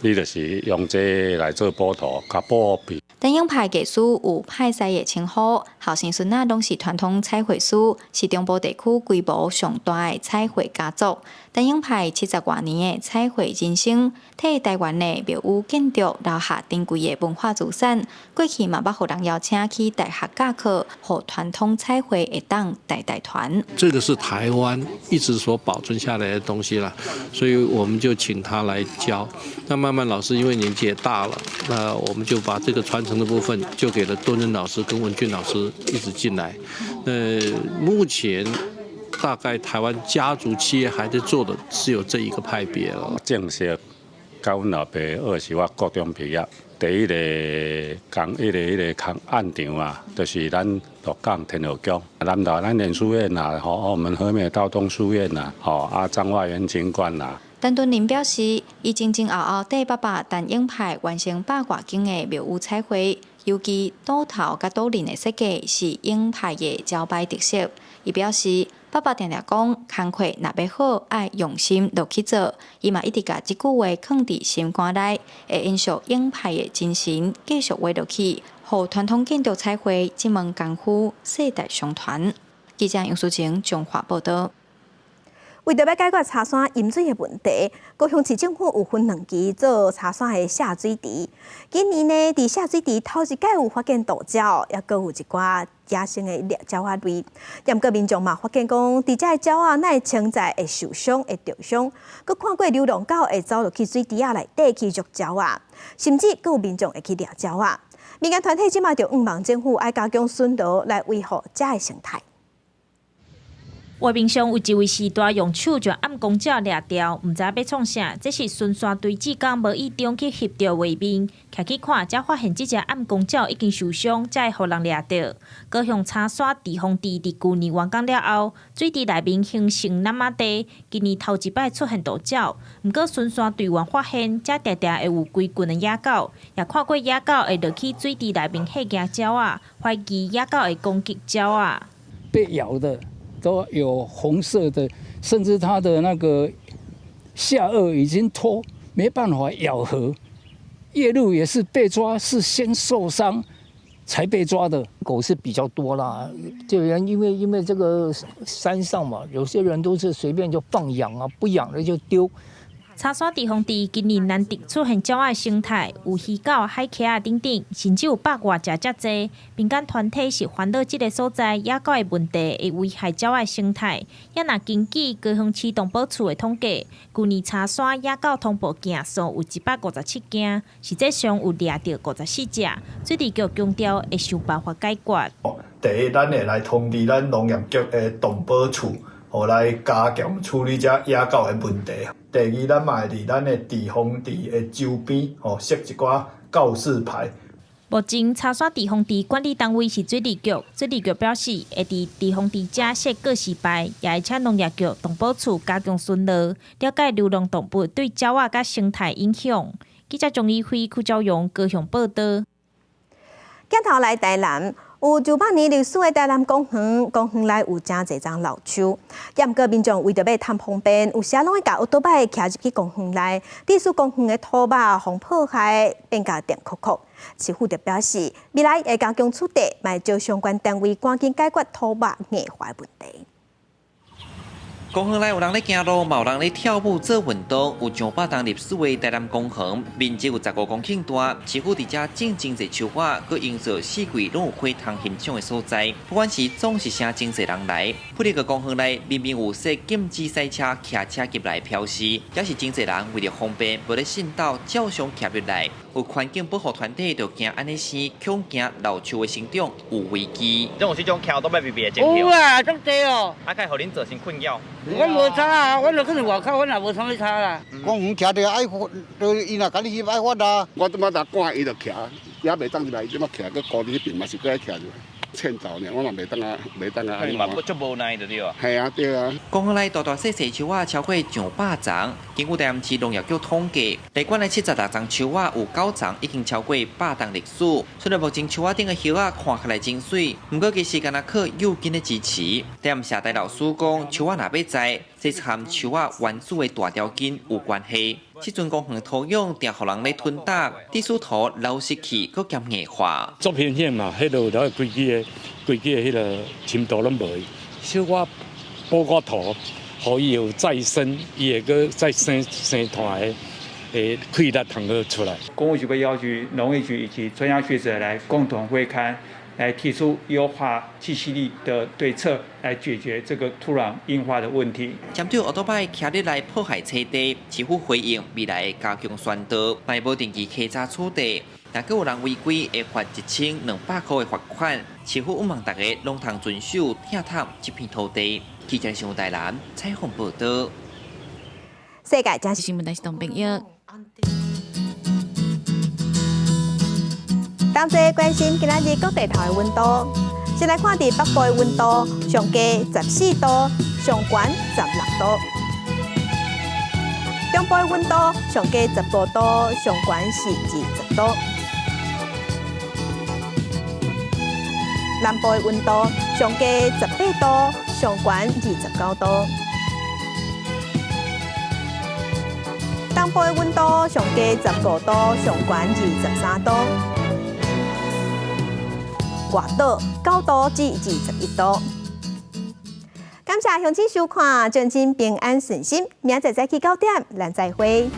你就是用这来做补涂，甲补皮。
陈英派艺师有派师的称呼，后生孙仔拢是传统彩绘师，是中部地区规模上大的彩绘家族。陈英派70多年的彩绘人生，替台湾的庙宇建筑留下珍贵的文化资产。过去嘛，捌互人邀请去大学教课，互传统彩绘会当代传。
这个是台湾一直所保存下来的东西啦，所以我们就请他来教。那慢慢老师因为年纪也大了，那我们就把这个传承的部分就给了敦仁老师跟文俊老师一直进来。目前大概台湾家族企业还在做的只有这一个派别了。
正式甲阮老爸学是我高中毕业，第一个案场就是咱鹿港天后宫，南投咱莲书院澳门和美道东书院彰化园景馆
陈敦仁表示，伊前后替爸爸陈英派完成100多间的庙宇彩绘，尤其岛头甲岛林的设计是英派的招牌特色。伊表示，爸爸常常讲，工课若要好，爱用心落去做。伊嘛一直甲即句话放伫心肝内，会延续英派的精神，继续画落去，互传统建筑彩绘这门功夫世代相传。记者杨淑晴综合报道。
为着要解决茶山饮水的问题，高雄市政府有分2期做茶山的下水池。今年呢，伫下水池头一届有发现杜鸟，也阁有一寡野生的鸟仔类。严过民众嘛发现讲，伫遮的鸟仔哪会清在会受伤、会着伤，阁看过流浪狗会走入去水池内底去捉鸟仔，甚至阁有民众会去掠鸟仔。民间团体即马就望政府爱加强巡逻来维护遮的生态。
画面上有一位士大用手将暗公鸟掠掉，唔知要创啥。这是巡山队志刚无意中去翕到画面，徛去看，才发现这只暗公鸟已经受伤，才会互人掠到。高雄茶山地方地伫去年完工了后，水池内面形成南马地，今年头一摆出现大鸟。不过巡山队员发现，这常常会有规群的野狗，也看过野狗会落去水池内面吓惊鸟啊，怀疑野狗会攻击鸟啊。
被咬的。都有红色的，甚至它的那个下颚已经脱，没办法咬合。夜鹭也是被抓，是先受伤才被抓的。狗是比较多啦，这人因为这个山上嘛，有些人都是随便就放养啊，不养了就丢。
茶山地方地今年难得出现鸟仔生态，有鱼狗、海蜞仔等等，甚至有百外只遮济。民间团体是烦恼这个所在野狗的问题会危害鸟仔生态。也若根据高雄市动保处的统计，去年茶山野狗通报件数有157件，实际上有掠到54只。水利局强调会想办法解决。
第一，咱会来通知咱农业局的动保处，互来加强处理这野狗的问题。第二，咱嘛会伫咱的地方地的周边，设一寡告示牌。
目前茶山地方地管理单位是水利局，水利局表示会伫地方地遮设告示牌，也会请农业局、动保处加强巡逻，了解流浪动物对鸟仔甲生态影响。记者钟义辉、邱昭勇高雄报道。
镜头来台南。有200年历史的台南公园，公园内有真侪丛老树，也毋过民众为着要贪方便，有时拢会甲奥多摆徛入去公园内，致使公园的土马互破坏，变甲电酷酷。市府就表示，未来会加强处理，卖招相关单位赶紧解决土马硬坏问题。
公园内有人咧行路，嘛有人咧跳舞做运动。有200栋历史的台南公园，面积有15公顷大，市府伫遮种真侪树花，佮营造四季拢有花塘欣赏的所在。不管是总是请真侪人来，不哩个公园内明明有设禁止赛车、骑车入来标示，也是真侪人为了方便，无咧信道照常骑入来。有环境保护团体就惊安尼是恐惊老树的生长有危机。
种有时种桥都要避避的情况。
有啊，足多哦。
啊，该互恁造成困扰。
阮无差啊，阮就可能外口，阮也无啥物差啦。
公园徛着爱发，伊若甲你翕爱发啦。
我即摆若赶伊就徛，也袂当入来，即摆徛个高伫迄边嘛是搁爱徛入来。欠走呢，我嘛袂当啊。你
嘛足无奈的对啊。
系啊，对啊。
公园内大大小小树仔超过200丛，经过台南市农业局统计，内馆的76丛树仔有9丛已经超过100栋历史。虽然目前树仔顶的叶仔看起来真水，不过其实敢若靠有根的支持。台南社大老师讲，树仔若要栽，这和树仔原始的大条根有关系。这阵公园的土壤定互人咧吞打，地势土老失去，搁兼硬化。
作品险嘛，迄落了规矩的迄个深度拢无。小我补个土，互伊有再生，伊会搁再生团的溃力通个出来。
公务局会要求农业局以及专家学者来共同会勘。来提出优化栖息地的对策，来解决这个土壤硬化的问题。
针对奥多摆徛入来破坏土地，市府回应未来会加强宣导，卖无定期稽查处理。若果有人违规，会罚1200块的罚款。市府希望大家拢通遵守，疼惜这片土地。记者上台南采访报道。
世界真实新闻台是同朋友。同齐关心今仔日各地头的温度，先来看伫北部的温度，上低14度，上悬16度；中部的温度上低15度，上悬是20度；南部的温度上低18度，上悬29度；东部的温度上低15度，上悬23度。外岛9度至21度。感谢乡亲收看，祝您平安顺心，明仔载早起9点，咱再会。